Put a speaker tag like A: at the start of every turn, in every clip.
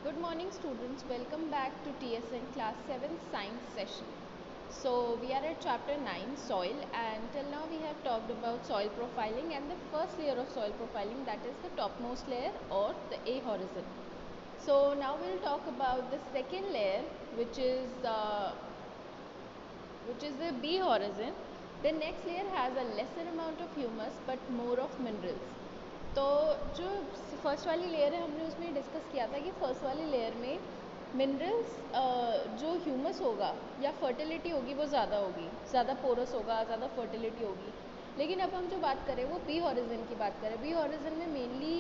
A: Good morning students, welcome back to TSN class 7 science session. So we are at chapter 9 soil, and till now we have talked about soil profiling and the first layer of soil profiling, that is the topmost layer or the A horizon. So now we'll talk about the second layer, which is the B horizon. The next layer has a lesser amount of humus but more of minerals. तो जो first वाली layer है हमने उसमें discuss किया था कि first वाली लेयर में मिनरल्स जो ह्यूमस होगा या फर्टिलिटी होगी वो ज़्यादा होगी, ज़्यादा पोरस होगा, ज़्यादा फर्टिलिटी होगी. लेकिन अब हम जो बात करें वो बी हॉरिजन की बात करें. बी हॉरिजन में मेनली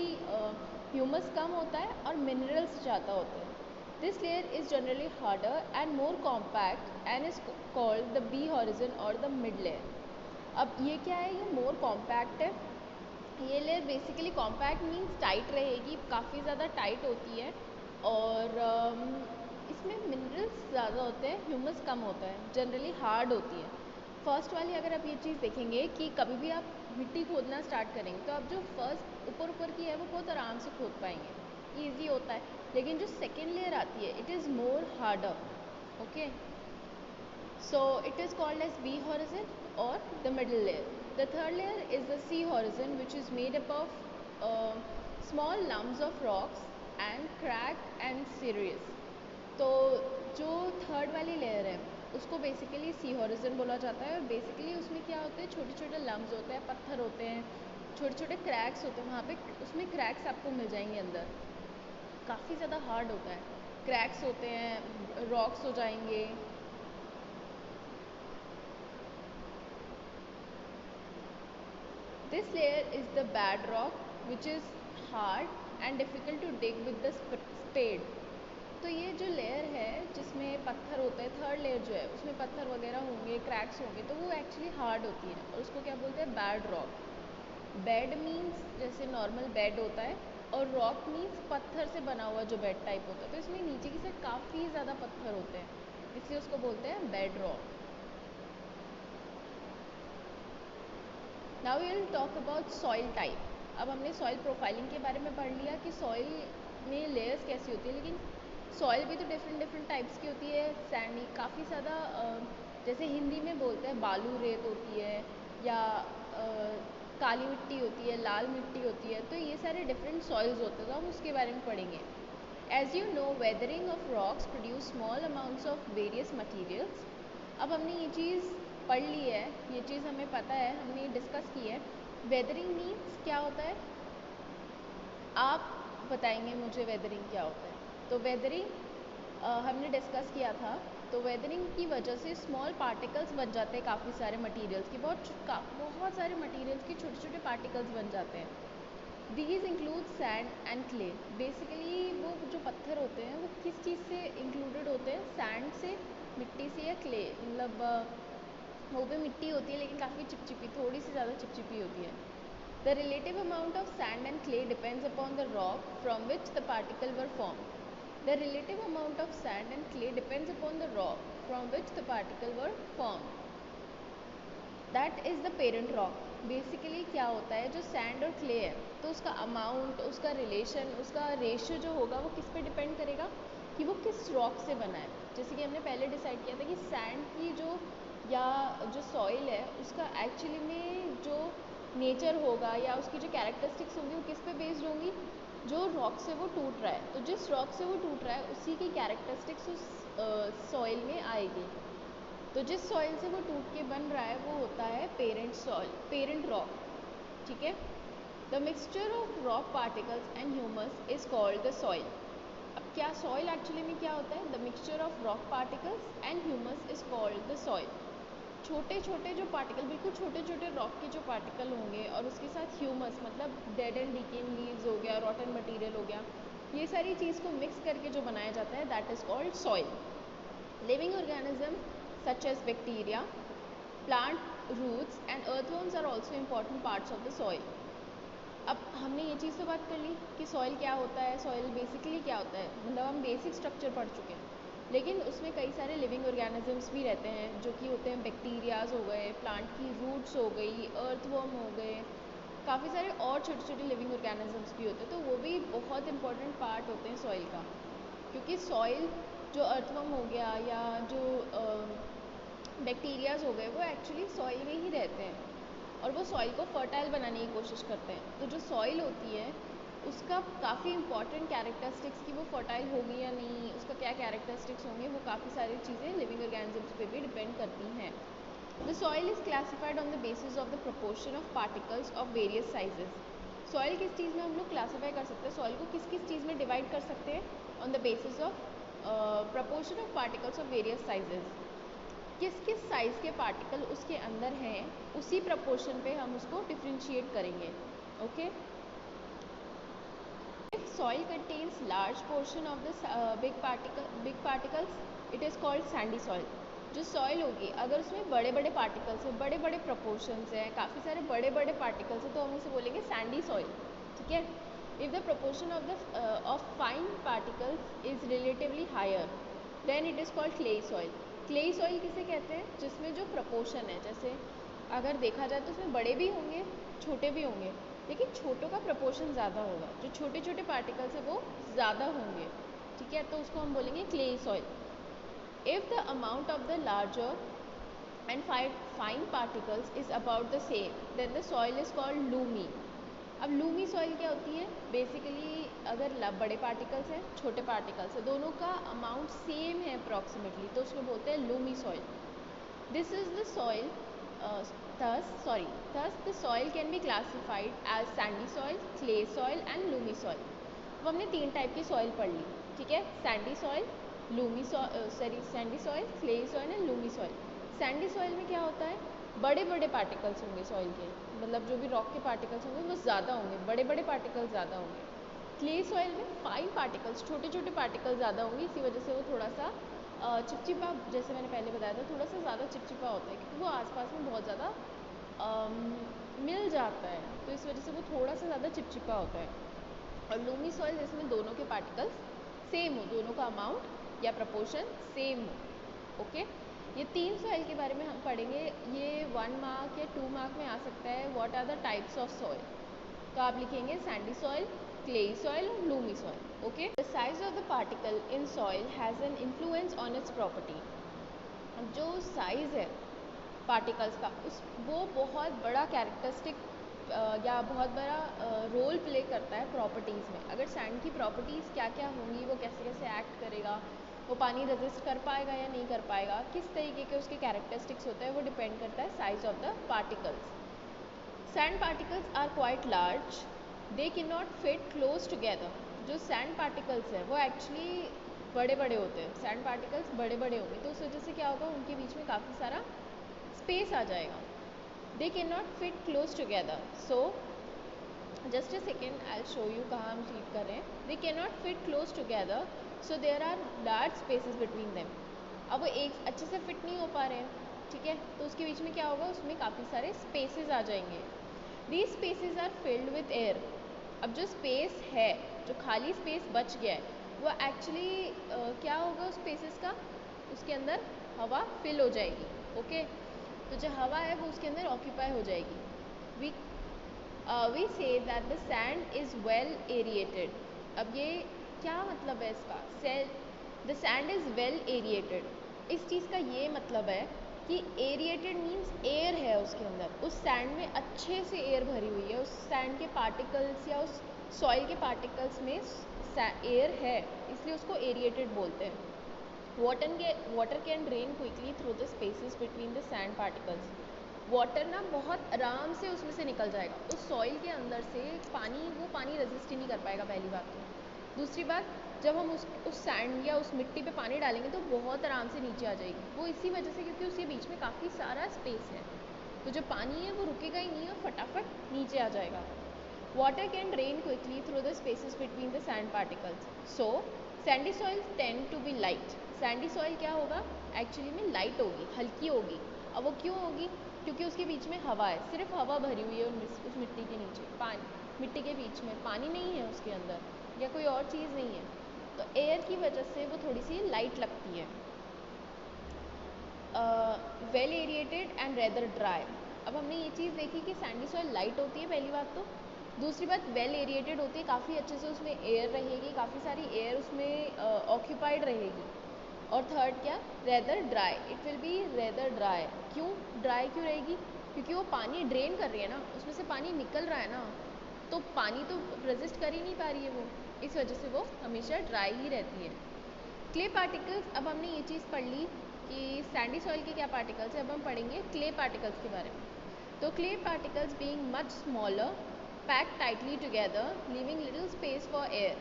A: ह्यूमस कम होता है और मिनरल्स ज़्यादा होते हैं. This layer is generally harder and more compact and is called the B horizon और द मिड लेयर. अब ये क्या है, ये मोर कॉम्पैक्ट है. ये layer basically compact means tight रहेगी, काफ़ी ज़्यादा टाइट होती है और इसमें मिनरल्स ज़्यादा होते हैं, ह्यूमस कम होता है, जनरली हार्ड होती है. फर्स्ट वाली अगर आप ये चीज़ देखेंगे कि कभी भी आप मिट्टी खोदना स्टार्ट करेंगे तो आप जो फर्स्ट ऊपर की है वो बहुत आराम से खोद पाएंगे, ईजी होता है. लेकिन जो सेकेंड लेयर आती है it is more harder. Okay, so it is called as B horizon or the middle layer. The third layer is the C horizon, which is made up of small lumps of rocks and cracked and serious. तो जो third वाली layer है उसको basically सी horizon बोला जाता है. Basically उसमें क्या होते हैं, छोटे छोटे लम्ब्स होते हैं, पत्थर होते हैं, छोटे छोटे क्रैक्स होते हैं. वहाँ पे उसमें क्रैक्स आपको मिल जाएंगे अंदर, काफ़ी ज़्यादा हार्ड होता है, क्रैक्स होते हैं, रॉक्स हो जाएंगे. This layer is the bedrock, which is hard and difficult to dig with the spade. तो ये जो लेयर है जिसमें पत्थर होते हैं, थर्ड लेयर जो है उसमें पत्थर वगैरह होंगे, क्रैक्स होंगे, तो वो एक्चुअली हार्ड होती है और उसको क्या बोलते हैं, बेड रॉक. बेड मीन्स जैसे नॉर्मल बेड होता है और रॉक मीन्स पत्थर से बना हुआ जो बेड टाइप होता है. तो इसमें नीचे की साइड काफ़ी ज़्यादा पत्थर होते हैं, इसलिए उसको बोलते हैं bedrock. Now we will talk about soil type. अब हमने सॉइल प्रोफाइलिंग के बारे में पढ़ लिया कि सॉइल में लेयर्स कैसी होती है, लेकिन सॉइल भी तो डिफरेंट टाइप्स की होती है. सैंडी, काफ़ी ज़्यादा जैसे हिंदी में बोलते हैं बालू रेत होती है या काली मिट्टी होती है, लाल मिट्टी होती है. तो ये सारे डिफरेंट सॉइल्स होते हैं, तो हम उसके बारे में पढ़ेंगे. As you know, weathering of rocks produce small amounts of various materials. अब हमने ये चीज़ पढ़ ली है, ये चीज़ हमें पता है, हमने डिस्कस की है. वेदरिंग मीन्स क्या होता है, आप बताएंगे मुझे वेदरिंग क्या होता है. तो वेदरिंग हमने डिस्कस किया था. तो वेदरिंग की वजह से स्मॉल पार्टिकल्स बन जाते हैं, काफ़ी सारे मटेरियल्स के, बहुत सारे मटेरियल्स के छोटे छोटे पार्टिकल्स बन जाते हैं. These include sand and clay. Basically वो जो पत्थर होते हैं वो किस चीज़ से इंक्लूडेड होते हैं, सैंड से, मिट्टी से, या क्ले. मतलब वो भी मिट्टी होती है लेकिन काफ़ी चिपचिपी, थोड़ी सी ज़्यादा चिपचिपी होती है. The relative amount of sand and clay depends upon the rock from which the particle were form. The relative amount of sand and clay depends upon the rock from which the particle were form. That is the parent rock. Basically क्या होता है, जो sand और clay है तो उसका amount, उसका relation, उसका रेशियो जो होगा वो किस पे डिपेंड करेगा कि वो किस रॉक से बना है. जैसे कि हमने पहले डिसाइड किया था कि सैंड की जो सॉइल है उसका एक्चुअली में जो नेचर होगा या उसकी जो कैरेक्टरिस्टिक्स होंगी वो किस पे बेस्ड होंगी, जो रॉक से वो टूट रहा है. तो जिस रॉक से वो टूट रहा है उसी की कैरेक्टरिस्टिक्स उस सॉइल में आएगी. तो जिस सॉइल से वो टूट के बन रहा है वो होता है पेरेंट सॉइल, पेरेंट रॉक. ठीक है. The mixture of rock particles and humus is called the soil. अब क्या सॉइल एक्चुअली में क्या होता है, the mixture of rock particles and humus is called the soil. छोटे छोटे जो पार्टिकल, बिल्कुल छोटे छोटे रॉक के जो पार्टिकल होंगे और उसके साथ ह्यूमस मतलब डेड एंड डिकेइंग लीव्स हो गया, रॉटन मटेरियल हो गया, ये सारी चीज़ को मिक्स करके जो बनाया जाता है that is called soil. Living organism such as bacteria, plant roots and earthworms are also important parts of the soil. अब हमने ये चीज़ तो बात कर ली कि सॉइल क्या होता है, सॉइल बेसिकली क्या होता है, मतलब हम बेसिक स्ट्रक्चर पढ़ चुके हैं. लेकिन उसमें कई सारे लिविंग ऑर्गेनिजम्स भी रहते हैं जो कि होते हैं बैक्टीरियाज हो गए, प्लांट की रूट्स हो गई, अर्थवर्म हो गए, काफ़ी सारे और छोटे छोटे लिविंग ऑर्गेनिजम्स भी होते हैं. तो वो भी बहुत इंपॉर्टेंट पार्ट होते हैं सॉइल का. क्योंकि सॉइल जो अर्थवर्म हो गया या जो बैक्टीरियाज हो गए वो एक्चुअली सॉइल में ही रहते हैं और वो सॉइल को फर्टाइल बनाने की कोशिश करते हैं। तो जो सॉइल होती है उसका काफ़ी इंपॉर्टेंट कैरेक्टरिस्टिक्स कि वो फर्टाइल होगी या नहीं, उसका क्या कैरेक्टरिस्टिक्स होंगे, वो काफ़ी सारी चीज़ें लिविंग ऑर्गेनिजम्स पे भी डिपेंड करती हैं। The soil is classified on the basis of the proportion of particles of various sizes. Soil किस चीज़ में हम लोग क्लासीफाई कर सकते हैं, सॉइल को किस किस चीज़ में डिवाइड कर सकते हैं, on the basis of proportion of particles of various sizes. किस किस साइज़ के पार्टिकल उसके अंदर हैं उसी प्रपोर्शन पे हम उसको डिफ्रेंशिएट करेंगे। Okay, if soil contains large portion of the big particles it is called sandy soil। जो सॉइल होगी अगर उसमें बड़े बड़े पार्टिकल्स हैं, बड़े बड़े प्रोपोर्शंस हैं, काफ़ी सारे बड़े बड़े पार्टिकल्स हैं, तो हम उसे बोलेंगे सैंडी सॉइल। ठीक है, if the proportion of fine particles is relatively higher then it is called clayey soil. Clayey soil किसे कहते हैं, जिसमें जो प्रोपोर्शन है, जैसे अगर देखा जाए तो उसमें बड़े भी होंगे छोटे भी होंगे, लेकिन छोटों का प्रपोर्शन ज़्यादा होगा, जो छोटे छोटे पार्टिकल्स है वो ज़्यादा होंगे। ठीक है, तो उसको हम बोलेंगे clayey soil. If the amount of the larger and fine particles is about the same then the soil is called loamy. अब लूमी सॉइल क्या होती है, बेसिकली अगर बड़े पार्टिकल्स हैं छोटे पार्टिकल्स हैं दोनों का अमाउंट सेम है अप्रॉक्सीमेटली, तो उसको बोलते हैं Lumi soil. This is the soil thus the soil can be classified as sandy soil, clay soil and loamy soil। अब हमने तीन टाइप की सॉइल पढ़ ली। ठीक है, Sandy soil, Sandy soil, clay soil and Lumi soil. Sandy soil में क्या होता है, बड़े बड़े पार्टिकल्स होंगे सॉइल के, मतलब जो भी रॉक के पार्टिकल्स होंगे वो ज़्यादा होंगे, बड़े बड़े पार्टिकल्स ज़्यादा होंगे। क्ले सॉइल में फाइन पार्टिकल्स, छोटे छोटे पार्टिकल्स ज़्यादा होंगे, इसी वजह से वो थोड़ा सा चिपचिपा, जैसे मैंने पहले बताया था, थोड़ा सा ज़्यादा चिपचिपा होता है क्योंकि वो आसपास में बहुत ज़्यादा मिल जाता है, तो इस वजह से वो थोड़ा सा ज़्यादा चिपचिपा होता है। और लूमी सॉइल जिसमें दोनों के पार्टिकल्स सेम हो, दोनों का अमाउंट या प्रपोर्शन सेम हो। ओके, ये तीन सॉइल के बारे में हम पढ़ेंगे, ये 1 मार्क या 2 मार्क में आ सकता है। What are the types of soil, तो आप लिखेंगे सैंडी सॉइल, क्लेई सॉइल और loamy soil. Okay, the size of the particle in soil has an influence on its property. जो साइज़ है पार्टिकल्स का वो बहुत बड़ा कैरेक्टरिस्टिक या बहुत बड़ा रोल प्ले करता है प्रॉपर्टीज़ में। अगर सैंड की प्रॉपर्टीज़ क्या क्या होंगी, वो कैसे कैसे एक्ट करेगा, वो पानी रेजिस्ट कर पाएगा या नहीं कर पाएगा, किस तरीके के उसके कैरेक्टरिस्टिक्स होते हैं, वो डिपेंड करता है size of the particles. Sand particles are quite large, they can not fit close together. जो सैंड पार्टिकल्स हैं वो एक्चुअली बड़े बड़े होते हैं, सैंड पार्टिकल्स बड़े बड़े होंगे, तो उस वजह से क्या होगा, उनके बीच में काफ़ी सारा स्पेस आ जाएगा। They can not fit close together, so just a second I show you कहाँ हम रीड कर रहे हैं। They can not fit close together so there are large spaces between them. अब वो एक अच्छे से फिट नहीं हो पा रहे हैं, ठीक है, तो उसके बीच में क्या होगा, उसमें काफ़ी सारे स्पेसेस आ जाएंगे। These spaces are filled with air. अब जो स्पेस है, जो खाली स्पेस बच गया है, वो एक्चुअली क्या होगा उस स्पेसेस का, उसके अंदर हवा फिल हो जाएगी। ओके, तो जो हवा है वो उसके अंदर ऑक्यूपाई हो जाएगी। We say that the sand is well aerated. अब ये क्या मतलब है इसका, the sand is well aerated, इस चीज़ का ये मतलब है कि एरिएटेड मीन्स एयर है उसके अंदर, उस सैंड में अच्छे से एयर भरी हुई है, उस सैंड के पार्टिकल्स या उस सॉइल के पार्टिकल्स में एयर है, इसलिए उसको एरिएटेड बोलते हैं। Water can drain quickly through the spaces between the sand particles. Water ना बहुत आराम से उसमें से निकल जाएगा, उस सॉइल के अंदर से वो पानी रेजिस्ट ही नहीं कर पाएगा, पहली बात तो। दूसरी बात, जब हम उस सैंड या उस मिट्टी पे पानी डालेंगे तो बहुत आराम से नीचे आ जाएगी, वो इसी वजह से क्योंकि उसके बीच में काफ़ी सारा स्पेस है, तो जो पानी है वो रुकेगा ही नहीं और फटाफट नीचे आ जाएगा। Water can drain quickly through the spaces between the sand particles, so sandy soil tend to be light. Sandy soil क्या होगा, एक्चुअली में लाइट होगी, हल्की होगी। अब वो क्यों होगी, क्योंकि उसके बीच में हवा है, सिर्फ हवा भरी हुई है उस मिट्टी के नीचे, मिट्टी के बीच में पानी नहीं है उसके अंदर या कोई और चीज़ नहीं है, तो एयर की वजह से वो थोड़ी सी लाइट लगती है। Well aerated and rather dry. अब हमने ये चीज़ देखी कि सैंडी सॉइल लाइट होती है पहली बात तो, दूसरी बात वेल एरिएटेड होती है, काफ़ी अच्छे से उसमें एयर रहेगी, काफ़ी सारी एयर उसमें ऑक्यूपाइड रहेगी। और थर्ड क्या, rather dry, it will be rather dry. क्यों ड्राई क्यों रहेगी, क्योंकि वो पानी ड्रेन कर रही है ना, उसमें से पानी निकल रहा है ना, तो पानी तो रेजिस्ट कर ही नहीं पा रही है वो, इस वजह से वो हमेशा ड्राई ही रहती है। क्ले पार्टिकल्स, अब हमने ये चीज़ पढ़ ली कि सैंडी सॉइल के क्या पार्टिकल्स है, अब हम पढ़ेंगे क्ले पार्टिकल्स के बारे में। तो clay particles being much smaller pack tightly together leaving little space for air.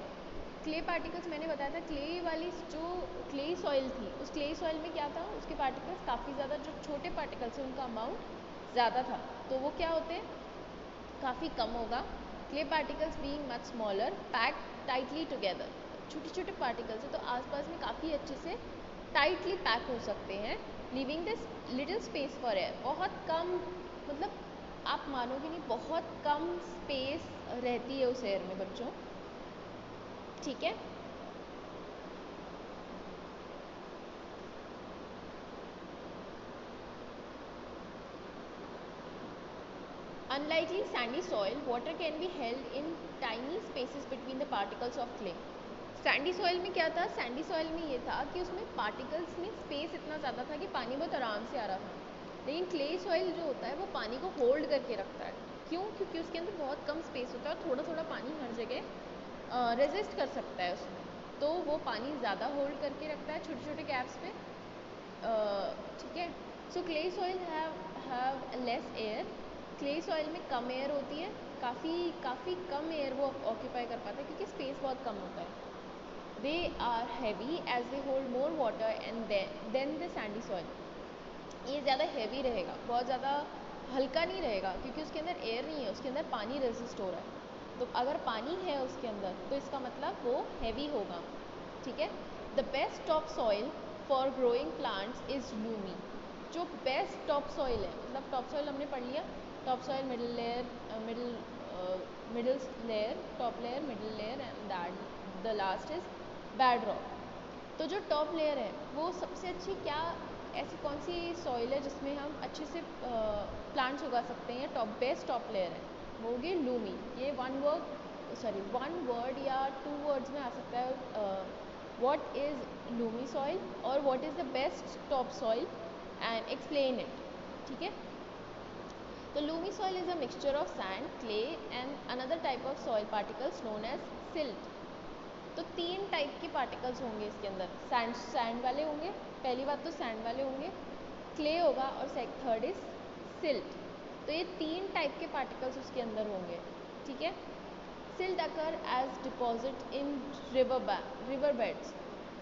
A: Clay particles मैंने बताया था, क्ले वाली जो क्ले सॉइल थी, उस क्ले सॉइल में क्या था, उसके पार्टिकल्स काफ़ी ज़्यादा, जो छोटे पार्टिकल्स हैं उनका अमाउंट ज़्यादा था, तो वो क्या होते हैं, काफ़ी कम होगा। Clay particles being much smaller pack tightly together, छोटे छोटे पार्टिकल्स है तो आसपास में काफ़ी अच्छे से टाइटली पैक हो सकते हैं। Living this little space for air, बहुत कम, मतलब आप मानोगे नहीं, बहुत कम स्पेस रहती है उस एयर में बच्चों, ठीक है। Unlikely sandy soil, water can be held in tiny spaces between the particles of clay. Sandy soil में क्या था, सैंडी सॉइल में ये था कि उसमें पार्टिकल्स में स्पेस इतना ज़्यादा था कि पानी बहुत आराम से आ रहा था। लेकिन क्ले सॉइल जो होता है वो पानी को होल्ड करके रखता है। क्यों, क्योंकि उसके अंदर बहुत कम स्पेस होता है और थोड़ा थोड़ा पानी हर जगह रेजिस्ट कर सकता है उसमें, तो वो पानी ज़्यादा होल्ड करके रखता है छोटे छोटे गैप्स पे, ठीक है। So clay soil have less air, clay soil में कम एयर होती है, काफ़ी कम एयर वो ऑक्यूपाई कर पाता है क्योंकि स्पेस बहुत कम होता है। They are heavy as they hold more water and than the sandy soil, ये ज़्यादा हैवी रहेगा, बहुत ज़्यादा हल्का नहीं रहेगा क्योंकि उसके अंदर एयर नहीं है, उसके अंदर पानी रेजिस्ट हो रहा है। तो अगर पानी है उसके अंदर तो इसका मतलब वो हैवी होगा, ठीक है। The best top soil for growing plants is Lumi. जो बेस्ट टॉप सॉइल है, मतलब टॉप सॉइल हमने पढ़ लिया, top soil, middle layer, middle layer, top layer, middle layer and that the last is bed rock. तो जो top layer है वो सबसे अच्छी, क्या ऐसी कौन सी सॉइल है जिसमें हम अच्छे से प्लांट्स उगा सकते हैं, बेस्ट टॉप लेयर है वो होगी लूमी। ये वन वर्ड या 2 वर्ड्स में आ सकता है, व्हाट इज़ लूमी सॉइल और what is the best top soil and explain it, ठीक है। तो loamy soil is a mixture of sand, clay and another type of soil particles known as silt. तो 3 type के particles होंगे इसके अंदर, sand वाले होंगे, पहली बात तो सैंड वाले होंगे, क्ले होगा और थर्ड इज सिल्ट। तो ये 3 टाइप के पार्टिकल्स उसके अंदर होंगे, ठीक है। Silt occur as deposit in river beds.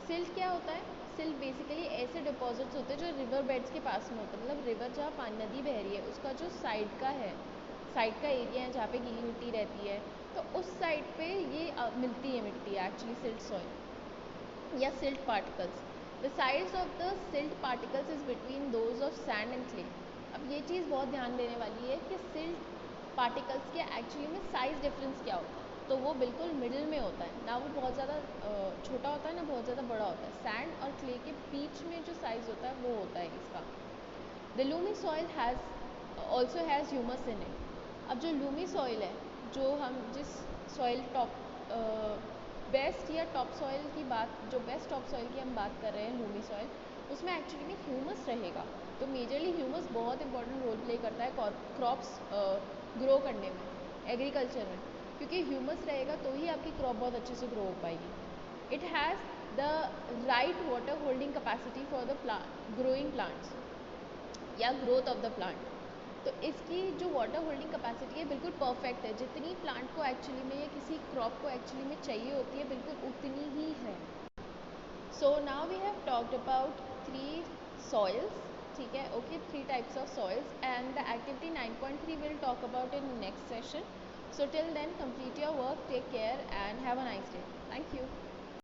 A: Silt क्या होता है, सिल्ट बेसिकली ऐसे डिपॉजिट्स होते हैं जो रिवर बेड्स के पास में होते हैं, मतलब रिवर जहाँ पानी, नदी बह रही है उसका जो साइड का है, साइड का एरिया है जहाँ पे गीली मिट्टी रहती है, तो उस साइड पे ये मिलती है मिट्टी, एक्चुअली सिल्ट सॉइल या silt particles. The size of the silt particles is between those of sand and clay. अब ये चीज़ बहुत ध्यान देने वाली है कि सिल्ट पार्टिकल्स के एक्चुअली में साइज़ डिफरेंस क्या होता है, तो वो बिल्कुल मिडिल में होता है ना, वो बहुत ज़्यादा छोटा होता है ना बहुत ज़्यादा बड़ा होता है, सैंड और क्ले के बीच में जो साइज़ होता है वो होता है इसका। The Lumi soil also has humus in it. अब जो लूमी सॉइल है, जो हम जिस सॉइल बेस्ट या टॉप सॉइल की बात, जो बेस्ट टॉप सॉइल की हम बात कर रहे हैं लूमी सॉइल, उसमें एक्चुअली में ह्यूमस रहेगा। तो मेजरली ह्यूमस बहुत इंपॉर्टेंट रोल प्ले करता है क्रॉप्स ग्रो करने में, एग्रीकल्चर में, क्योंकि ह्यूमस रहेगा तो ही आपकी क्रॉप बहुत अच्छे से ग्रो हो पाएगी। It has the right water holding capacity for the growing plants या ग्रोथ ऑफ द प्लांट। तो इसकी जो वाटर होल्डिंग कैपेसिटी है बिल्कुल परफेक्ट है, जितनी प्लांट को एक्चुअली में या किसी क्रॉप को एक्चुअली में चाहिए होती है बिल्कुल उतनी ही है। So now we have talked about 3 soils, ठीक है, okay, 3 types of soils and the activity 9.3 will talk about in next session. So till then complete your work, take care and have a nice day. Thank you.